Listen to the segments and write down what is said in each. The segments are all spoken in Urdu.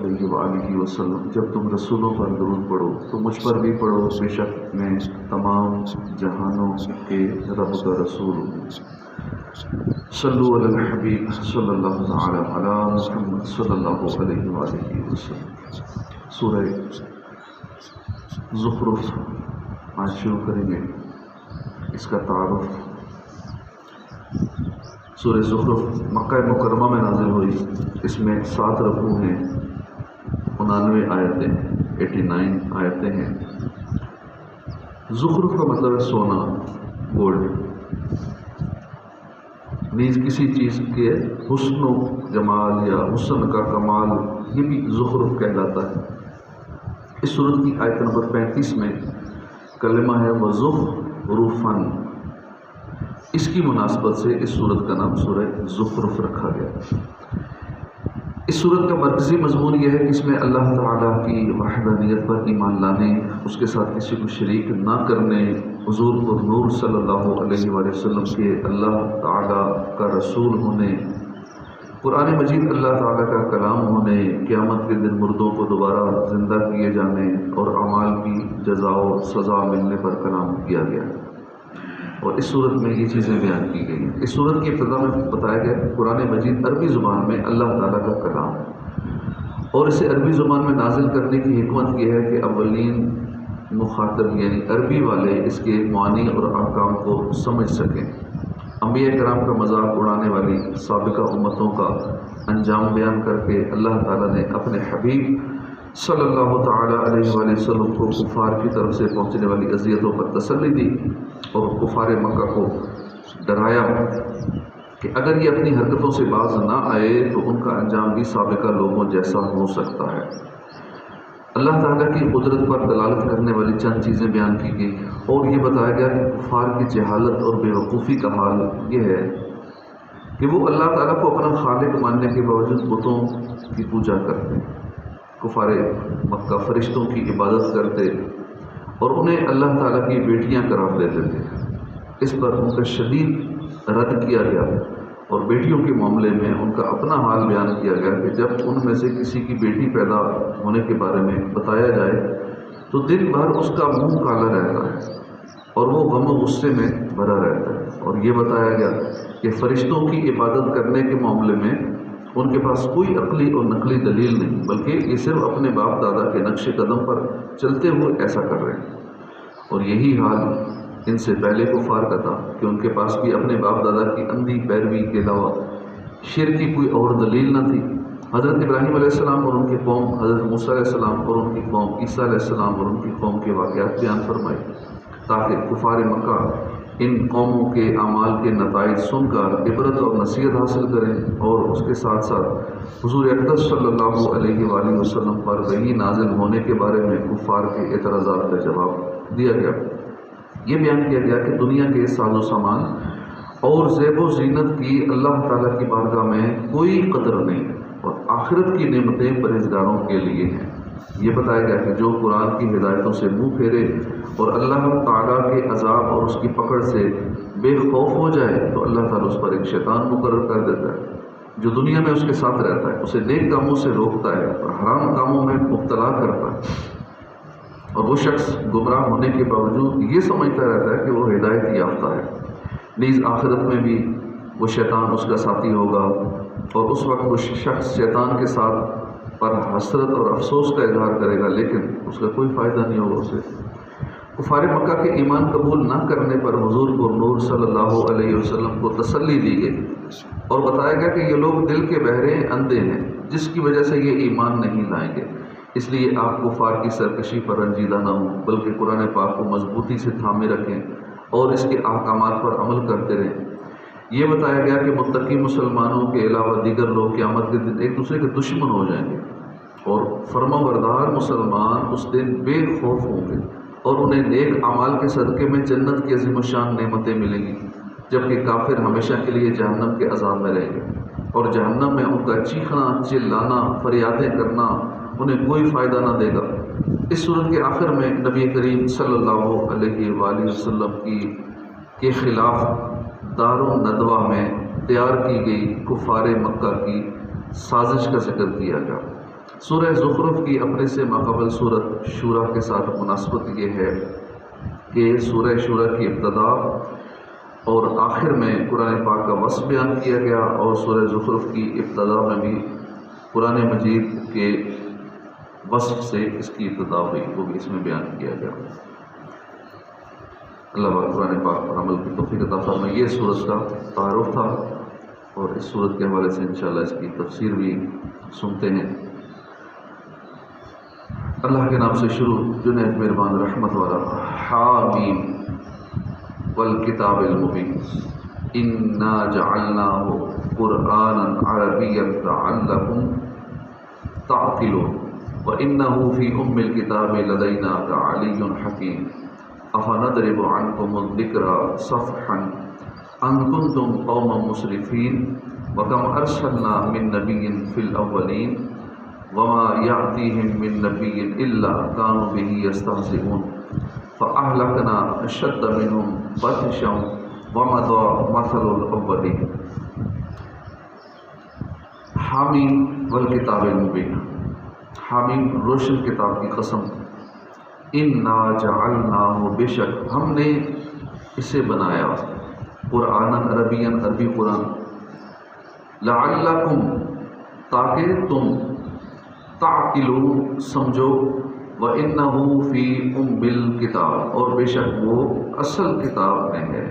علیہ وآلہ وسلم جب تم رسولوں پر درود پڑھو تو مجھ پر بھی پڑھو، بے شک میں تمام جہانوں کے رب کا رسول ہوں۔ صلو علی الحبیب صلی اللہ تعالی علی محمد صلی اللہ علیہ وآلہ وسلم۔ سورہ زخرف آج شروع کریں گے، اس کا تعارف۔ سورہ زخرف مکہ مکرمہ میں نازل ہوئی، اس میں 7 رکوع ہیں، 99 آیتیں، 89 آیتیں ہیں۔ زخرف کا مطلب ہے سونا، گولڈ، نیز کسی چیز کے حسن و جمال یا حسن کا کمال، یہ بھی زخرف کہلاتا ہے۔ اس سورت کی آیت نمبر 35 میں کلمہ ہے وَزُخْرُفًا، اس کی مناسبت سے اس سورت کا نام سورہ زخرف رکھا گیا۔ اس سورت کا مرکزی مضمون یہ ہے کہ اس میں اللہ تعالیٰ کی وحدانیت پر ایمان لانے، اس کے ساتھ کسی کو شریک نہ کرنے، حضور پر نور صلی اللہ علیہ وآلہ وسلم کے اللہ تعالیٰ کا رسول ہونے، قرآن مجید اللہ تعالیٰ کا کلام ہونے، قیامت کے دن مردوں کو دوبارہ زندہ کیے جانے اور اعمال کی جزا و سزا ملنے پر کلام کیا گیا، اور اس صورت میں یہ چیزیں بیان کی گئی ہیں۔ اس صورت کی ابتدا میں بتایا گیا کہ قرآن مجید عربی زبان میں اللہ تعالیٰ کا کلام ہے، اور اسے عربی زبان میں نازل کرنے کی حکمت یہ ہے کہ اولین مخاطب یعنی عربی والے اس کے معانی اور احکام کو سمجھ سکیں۔ انبیاء کرام کا مذاق اڑانے والی سابقہ امتوں کا انجام بیان کر کے اللہ تعالیٰ نے اپنے حبیب صلی اللہ تعالیٰ علیہ وآلہ وسلم کو کفار کی طرف سے پہنچنے والی اذیتوں پر تسلی دی، اور کفار مکہ کو ڈرایا کہ اگر یہ اپنی حرکتوں سے باز نہ آئے تو ان کا انجام بھی سابقہ لوگوں جیسا ہو سکتا ہے۔ اللہ تعالیٰ کی قدرت پر دلالت کرنے والی چند چیزیں بیان کی گئی، اور یہ بتایا گیا کہ کفار کی جہالت اور بے وقوفی کا حال یہ ہے کہ وہ اللہ تعالیٰ کو اپنا خالق ماننے کے باوجود بتوں کی پوجا کرتے، کفار مکہ فرشتوں کی عبادت کرتے اور انہیں اللہ تعالیٰ کی بیٹیاں قرار دیتے تھے۔ اس پر ان کا شدید رد کیا گیا، اور بیٹیوں کے معاملے میں ان کا اپنا حال بیان کیا گیا کہ جب ان میں سے کسی کی بیٹی پیدا ہونے کے بارے میں بتایا جائے تو دن بھر اس کا منہ کالا رہتا ہے اور وہ غم و غصے میں بھرا رہتا ہے۔ اور یہ بتایا گیا کہ فرشتوں کی عبادت کرنے کے معاملے میں ان کے پاس کوئی عقلی اور نقلی دلیل نہیں، بلکہ یہ صرف اپنے باپ دادا کے نقش قدم پر چلتے ہوئے ایسا کر رہے ہیں۔ اور یہی حال ان سے پہلے کفار کا تھا کہ ان کے پاس بھی اپنے باپ دادا کی اندھی پیروی کے علاوہ شرک کی کوئی اور دلیل نہ تھی۔ حضرت ابراہیم علیہ السلام اور ان کی قوم، حضرت موسیٰ علیہ السلام اور ان کی قوم، عیسیٰ علیہ السلام اور ان کی قوم کے واقعات بیان فرمائے، تاکہ کفار مکہ ان قوموں کے اعمال کے نتائج سن کر عبرت اور نصیحت حاصل کریں، اور اس کے ساتھ ساتھ حضور اقدس صلی اللہ علیہ وآلہ وسلم پر وحی نازل ہونے کے بارے میں کفار کے اعتراضات کا جواب دیا گیا۔ یہ بیان کیا گیا کہ دنیا کے ساز و سامان اور زیب و زینت کی اللہ تعالیٰ کی بارگاہ میں کوئی قدر نہیں، اور آخرت کی نعمتیں پرہیزگاروں کے لیے ہیں۔ یہ بتایا گیا کہ جو قرآن کی ہدایتوں سے منہ پھیرے اور اللہ تعالیٰ کے عذاب اور اس کی پکڑ سے بے خوف ہو جائے تو اللہ تعالیٰ اس پر ایک شیطان مقرر کر دیتا ہے جو دنیا میں اس کے ساتھ رہتا ہے، اسے نیک کاموں سے روکتا ہے اور حرام کاموں میں مبتلا کرتا ہے، اور وہ شخص گمراہ ہونے کے باوجود یہ سمجھتا رہتا ہے کہ وہ ہدایت یافتہ ہے۔ نیز آخرت میں بھی وہ شیطان اس کا ساتھی ہوگا، اور اس وقت وہ شخص شیطان کے ساتھ پر حسرت اور افسوس کا اظہار کرے گا، لیکن اس کا کوئی فائدہ نہیں ہوگا اسے۔ کفار مکہ کے ایمان قبول نہ کرنے پر حضور پر نور صلی اللہ علیہ وسلم کو تسلی دی گئی، اور بتایا گیا کہ یہ لوگ دل کے بہرے اندھے ہیں، جس کی وجہ سے یہ ایمان نہیں لائیں گے، اس لیے آپ کفار کی سرکشی پر رنجیدہ نہ ہوں، بلکہ قرآن پاک کو مضبوطی سے تھامے رکھیں اور اس کے احکامات پر عمل کرتے رہیں۔ یہ بتایا گیا کہ متقی مسلمانوں کے علاوہ دیگر لوگ قیامت کے دن ایک دوسرے کے دشمن ہو جائیں گے، اور فرما بردار مسلمان اس دن بے خوف ہوں گے، اور انہیں نیک اعمال کے صدقے میں جنت کی عظیم الشان نعمتیں ملیں گی، جبکہ کافر ہمیشہ کے لیے جہنم کے عذاب میں رہیں گے، اور جہنم میں ان کا چیخنا، چلانا، فریادیں کرنا انہیں کوئی فائدہ نہ دے گا۔ اس سورت کے آخر میں نبی کریم صلی اللہ علیہ وآلہ وسلم کے خلاف دار الندوہ میں تیار کی گئی کفار مکہ کی سازش کا ذکر کیا گیا۔ سورہ زخرف کی اپنے سے ماقبل سورت شورى کے ساتھ مناسبت یہ ہے کہ سورہ شورى کی ابتدا اور آخر میں قرآن پاک کا وصف بیان کیا گیا، اور سورہ زخرف کی ابتدا میں بھی قرآن مجید کے وصف سے اس کی ابتدا ہوئی، وہ بھی اس میں بیان کیا گیا۔ اللہ پاک قرآن پاک پر عمل کی توفیق عطا فرمائے۔ یہ سورت کا تعارف تھا، اور اس سورت کے حوالے سے انشاءاللہ اس کی تفسیر بھی سنتے ہیں۔ اللہ کے نام سے شروع، جو نہایت مہربان رحمت والا۔ حامیم والکتاب المبین انا جعلناہ قرآنا عربیا لعلکم تعقلون وانہ فی ام الکتاب لدینا لعلی حکیم افنضرب عنکم الذکر صفحا ان کنتم قوما مسرفین وکم ارسلنا من نبی فی الاولین وما یأتیہم من نبی الا کانوا بہ یستہزئون فأہلکنا اشد منہم بطشا ومضى مثل الاولین۔ حامیم والکتاب المبین، حامیم روشن کتاب کی قسم، انا جعلناہ بے شک ہم نے اسے بنایا، قرآن عربی عربی قرآن، لعلکم تاکہ تم تعقلون سمجھو، وَإِنَّهُ فِي أُمِّ الْكِتَابِ اور بے شک وہ اصل کتاب میں ہے،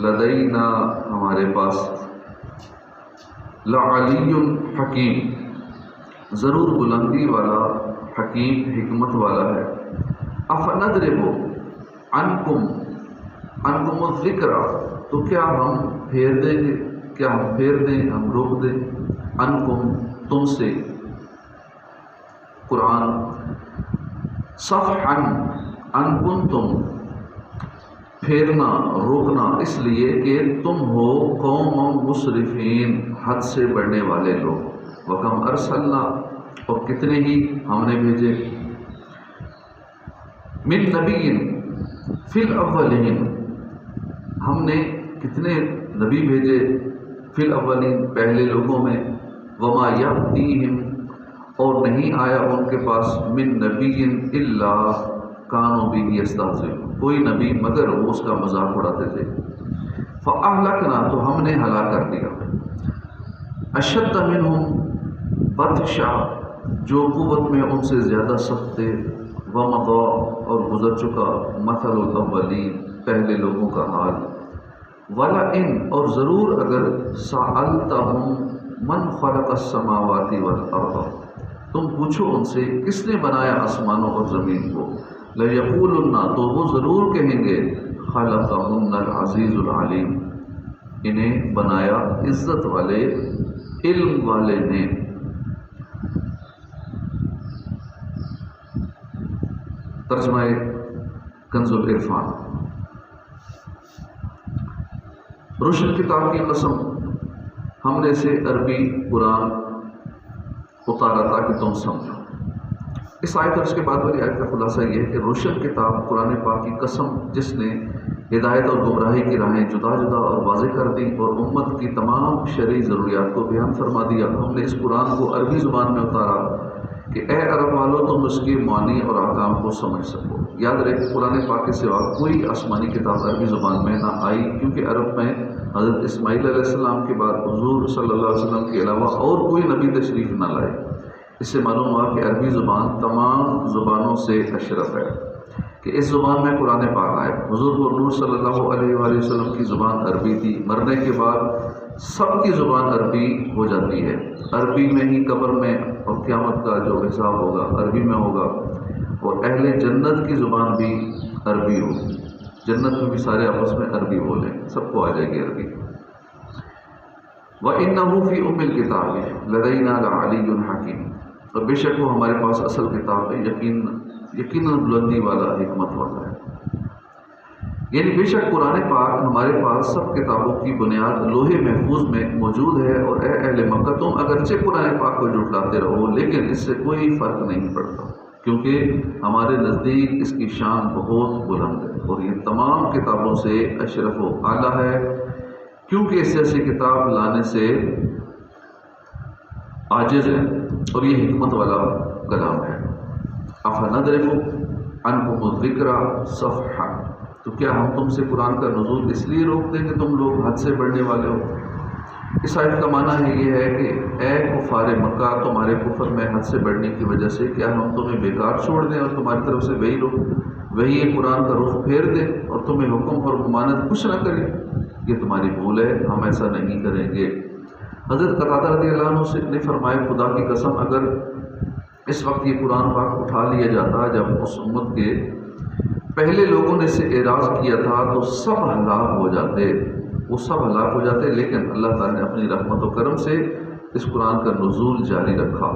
لدینا ہمارے پاس، لعلی حکیم ضرور بلندی والا، حکیم حکمت والا ہے۔ افنضرب عنکم الذکر تو کیا ہم پھیر دیں گے، کیا ہم پھیر دیں، ہم روک دیں، عنکم تم سے قرآن، صفحا ان کنتم پھیرنا روکنا اس لیے کہ تم ہو قوم مسرفین حد سے بڑھنے والے لوگ، وکم ارسلنا اور کتنے ہی ہم نے بھیجے، من نبی فی الاولین ہم نے کتنے نبی بھیجے، فی الاولین پہلے لوگوں میں، وما یأتیہم اور نہیں آیا ان کے پاس، من نبی الا کانوا بہ یستہزئون کوئی نبی مگر وہ اس کا مذاق اڑاتے تھے، فاہلکنا تو ہم نے ہلاک کر دیا، اشد منہم بطشا جو قوت میں ان سے زیادہ سخت تھے، ومضى اور گزر چکا، مثل الاولین پہلے لوگوں کا حال، ولئن اور ضرور اگر سألتہم من خلق السماوات والارض تم پوچھو ان سے کس نے بنایا آسمانوں اور زمین کو، لَيَقُولُنَّ تو وہ ضرور کہیں گے، خَلَقَهُنَّ الْعَزِيزُ الْعَلِيمُ انہیں بنایا عزت والے علم والے نے۔ ترجمہ کنز العرفان۔ روشن کتاب کی قسم ہم نے اسے عربی قرآن اتارا تاکہ تم سمجھو۔ اس آیت اور اس کے بعد والی آیت کا خلاصہ یہ ہے کہ روشن کتاب قرآن پاک کی قسم جس نے ہدایت اور گمراہی کی راہیں جدا جدا اور واضح کر دی اور امت کی تمام شرعی ضروریات کو بیان فرما دیا۔ ہم نے اس قرآن کو عربی زبان میں اتارا کہ اے عرب والو تم اس کی معانی اور احکام کو سمجھ سکو۔ یاد رکھیں قرآن پاک کے سوا کوئی آسمانی کتاب عربی زبان میں نہ آئی، کیونکہ عرب میں حضرت اسماعیل علیہ السلام کے بعد حضور صلی اللہ علیہ وسلم کے علاوہ اور کوئی نبی تشریف نہ لائے۔ اس سے معلوم ہوا کہ عربی زبان تمام زبانوں سے اشرف ہے کہ اس زبان میں قرآن پاک آئے۔ حضور نور صلی اللہ علیہ وآلہ وسلم کی زبان عربی تھی، مرنے کے بعد سب کی زبان عربی ہو جاتی ہے، عربی میں ہی قبر میں اور قیامت کا جو حساب ہوگا عربی میں ہوگا، اور اہل جنت کی زبان بھی عربی ہوگی، جنت میں بھی سارے آپس میں عربی بولیں، سب کو آ جائے گی عربی۔ وَإِنَّهُ فِي أُمِّ الْكِتَابِ لَدَيْنَا لَعَلِيٌّ حَكِيمٌ اور بے شک وہ ہمارے پاس اصل کتاب ہے، یقیناً بلندی والا، حکمت والا ہے۔ یعنی بے شک قرآن پاک ہمارے پاس سب کتابوں کی بنیاد لوح محفوظ میں موجود ہے، اور اے اہل مکہ تم اگرچہ قرآن پاک کو جھٹلاتے رہو لیکن اس سے کوئی فرق نہیں پڑتا، کیونکہ ہمارے نزدیک اس کی شان بہت بلند ہے اور یہ تمام کتابوں سے اشرف و اعلیٰ ہے، کیونکہ اس جیسی کتاب لانے سے عاجز ہے اور یہ حکمت والا کلام ہے۔ افنضرب عنکم الذکر صفحا، تو کیا ہم تم سے قرآن کا نزول اس لیے روک دیں کہ تم لوگ حد سے بڑھنے والے ہو؟ اس آیت کا معنی ہے یہ ہے کہ اے کفار مکہ، تمہارے کفر میں حد سے بڑھنے کی وجہ سے کیا ہم تمہیں بیکار چھوڑ دیں اور تمہاری طرف سے وہی قرآن کا رخ پھیر دیں اور تمہیں حکم اور ممانعت کچھ نہ کریں؟ یہ تمہاری بھول ہے، ہم ایسا نہیں کریں گے۔ حضرت قتادہ رضی اللہ عنہ سے نے فرمایا، خدا کی قسم اگر اس وقت یہ قرآن پاک اٹھا لیا جاتا جب اس امت کے پہلے لوگوں نے اسے اعراض کیا تھا تو سب ہلاک ہو جاتے، وہ سب ہلاک ہو جاتے، لیکن اللہ تعالیٰ نے اپنی رحمت و کرم سے اس قرآن کا نزول جاری رکھا۔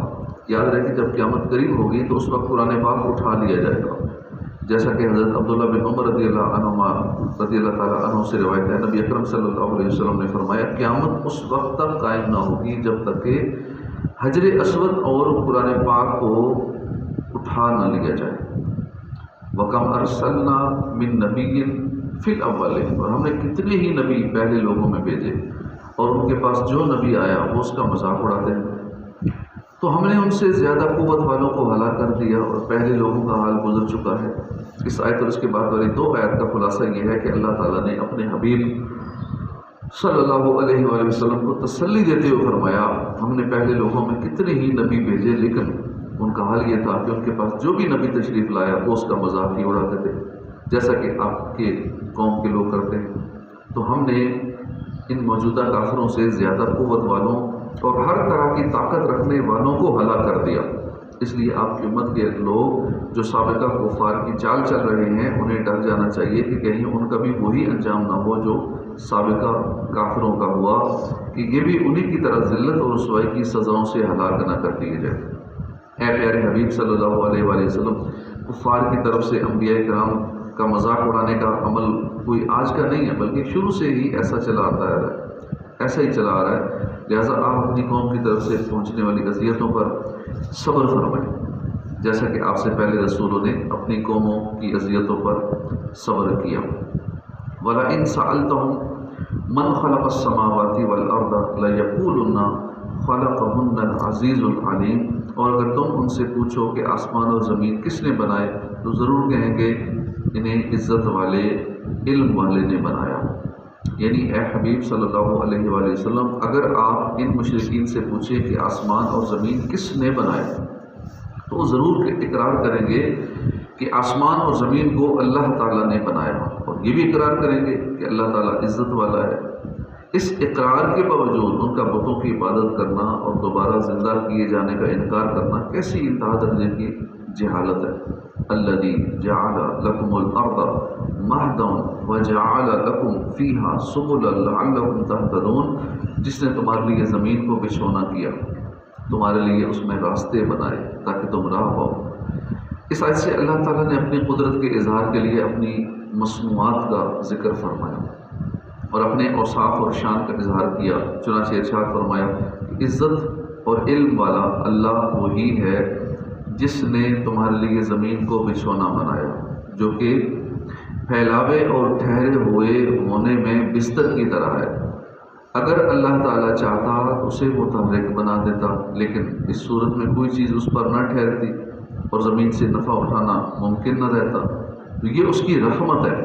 یاد رکھیں جب قیامت قریب ہوگی تو اس وقت قرآن پاک اٹھا لیا جائے گا، جیسا کہ حضرت عبداللہ بن عمر رضی اللہ تعالیٰ عنہ سے روایت ہے، نبی اکرم صلی اللہ علیہ وسلم نے فرمایا، قیامت اس وقت تک قائم نہ ہوگی جب تک کہ حجر اسود اور قرآن پاک کو اٹھا نہ لیا جائے۔ وَكَمْ أَرْسَلْنَا مِن نَبِيٍّ فِي الْأَوَّلِينَ، اور ہم نے کتنے ہی نبی پہلے لوگوں میں بھیجے اور ان کے پاس جو نبی آیا وہ اس کا مذاق اڑاتے ہیں، تو ہم نے ان سے زیادہ قوت والوں کو ہلاک کر دیا اور پہلے لوگوں کا حال گزر چکا ہے۔ اس آیت اور اس کے بعد والی 2 آیت کا خلاصہ یہ ہے کہ اللہ تعالیٰ نے اپنے حبیب صلی اللہ علیہ وآلہ وسلم کو تسلی دیتے ہوئے فرمایا، ہم نے پہلے لوگوں میں کتنے ہی نبی بھیجے، لیکن ان کا حال یہ تھا کہ ان کے پاس جو بھی نبی تشریف لایا وہ اس کا مذاق ہی اڑاتے تھے، جیسا کہ آپ کے قوم کے لوگ کرتے ہیں۔ تو ہم نے ان موجودہ کافروں سے زیادہ قوت والوں اور ہر طرح کی طاقت رکھنے والوں کو ہلاک کر دیا۔ اس لیے آپ کی امت کے لوگ جو سابقہ کفار کی چال چل رہے ہیں انہیں ڈر جانا چاہیے کہ کہیں ان کا بھی وہی انجام نہ ہو جو سابقہ کافروں کا ہوا، کہ یہ بھی انہی کی طرح ذلت اور رسوائی کی سزاؤں سے ہلاک نہ کر دیے جائے۔ اے پیارے حبیب صلی اللہ علیہ وآلہ وسلم، کفار کی طرف سے انبیاء کرام کا مذاق اڑانے کا عمل کوئی آج کا نہیں ہے، بلکہ شروع سے ہی ایسا چلا آتا ہے، ایسا ہی چلا آ رہا ہے۔ لہٰذا آپ اپنی قوم کی طرف سے پہنچنے والی اذیتوں پر صبر فرمائیں، جیسا کہ آپ سے پہلے رسولوں نے اپنی قوموں کی اذیتوں پر صبر کیا۔ وَلَئِن سَأَلْتَهُم مَّنْ خَلَقَ السَّمَاوَاتِ وَالْأَرْضَ لَيَقُولُنَّ خَلَقَهُنَّ الْعَزِيزُ الْعَلِيمُ، اور اگر تم ان سے پوچھو کہ آسمان اور زمین کس نے بنائے تو ضرور کہیں گے انہیں عزت والے علم والے نے بنایا۔ یعنی اے حبیب صلی اللہ علیہ وآلہ وسلم، اگر آپ ان مشرکین سے پوچھیں کہ آسمان اور زمین کس نے بنائے تو وہ ضرور اقرار کریں گے کہ آسمان اور زمین کو اللہ تعالیٰ نے بنایا، اور یہ بھی اقرار کریں گے کہ اللہ تعالیٰ عزت والا ہے۔ اس اقرار کے باوجود ان کا بتوں کی عبادت کرنا اور دوبارہ زندہ کیے جانے کا انکار کرنا کیسی انتہا درجے کی جہالت ہے۔ الذی جعل لکم الارض مہدا وجعل لکم فیہا سبلا لعلکم تہتدون، جس نے تمہارے لیے زمین کو بچھونا کیا، تمہارے لیے اس میں راستے بنائے تاکہ تم راہ پاؤ۔ اس آیت سے اللہ تعالیٰ نے اپنی قدرت کے اظہار کے لیے اپنی مصنوعات کا ذکر فرمایا اور اپنے اوصاف اور شان کا اظہار کیا۔ چنانچہ ارشاد فرمایا کہ عزت اور علم والا اللہ وہی ہے جس نے تمہارے لیے زمین کو بچھونا بنایا، جو کہ پھیلاوے اور ٹھہرے ہوئے ہونے میں بستر کی طرح ہے۔ اگر اللہ تعالیٰ چاہتا تو اسے متحرک بنا دیتا، لیکن اس صورت میں کوئی چیز اس پر نہ ٹھہرتی اور زمین سے نفع اٹھانا ممکن نہ رہتا۔ تو یہ اس کی رحمت ہے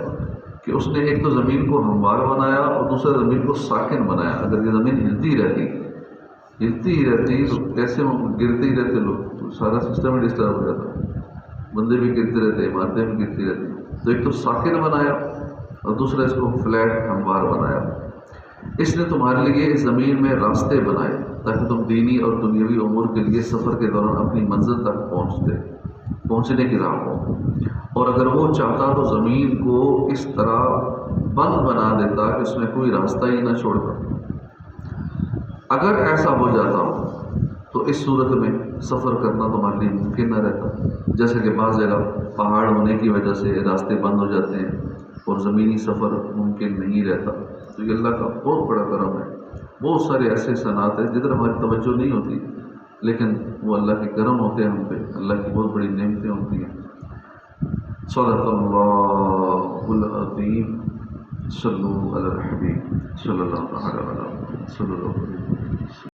کہ اس نے ایک تو زمین کو ہموار بنایا اور دوسرا زمین کو ساکن بنایا۔ اگر یہ زمین ہلتی ہی رہتی تو کیسے گرتے ہی رہتے لوگ، تو سارا سسٹم ہی ڈسٹرب ہو جاتا، بندے بھی گرتے رہتے، عمارتیں بھی گرتی رہتی۔ تو ایک تو ساکن بنایا اور دوسرا اس کو فلیٹ ہموار بنایا۔ اس نے تمہارے لیے اس زمین میں راستے بنائے تاکہ تم دینی اور دنیاوی امور کے لیے سفر کے دوران اپنی منزل تک پہنچنے کی راہ ہو، اور اگر وہ چاہتا تو زمین کو اس طرح بند بنا دیتا کہ اس میں کوئی راستہ ہی نہ چھوڑتا۔ اگر ایسا ہو جاتا تو اس صورت میں سفر کرنا تمہارے لیے ممکن نہ رہتا، جیسے کہ بعض جگہ پہاڑ ہونے کی وجہ سے راستے بند ہو جاتے ہیں اور زمینی سفر ممکن نہیں رہتا۔ تو یہ اللہ کا بہت بڑا کرم ہے۔ بہت سارے ایسے صنعت ہیں جدھر ہماری توجہ نہیں ہوتی، لیکن وہ اللہ کے کرم ہوتے ہیں ہم پہ، اللہ کی بہت بڑی نعمتیں ہوتی ہیں۔ صدق اللہ العظیم۔ صلو علی الحبیب صلی اللہ علیہ وسلم۔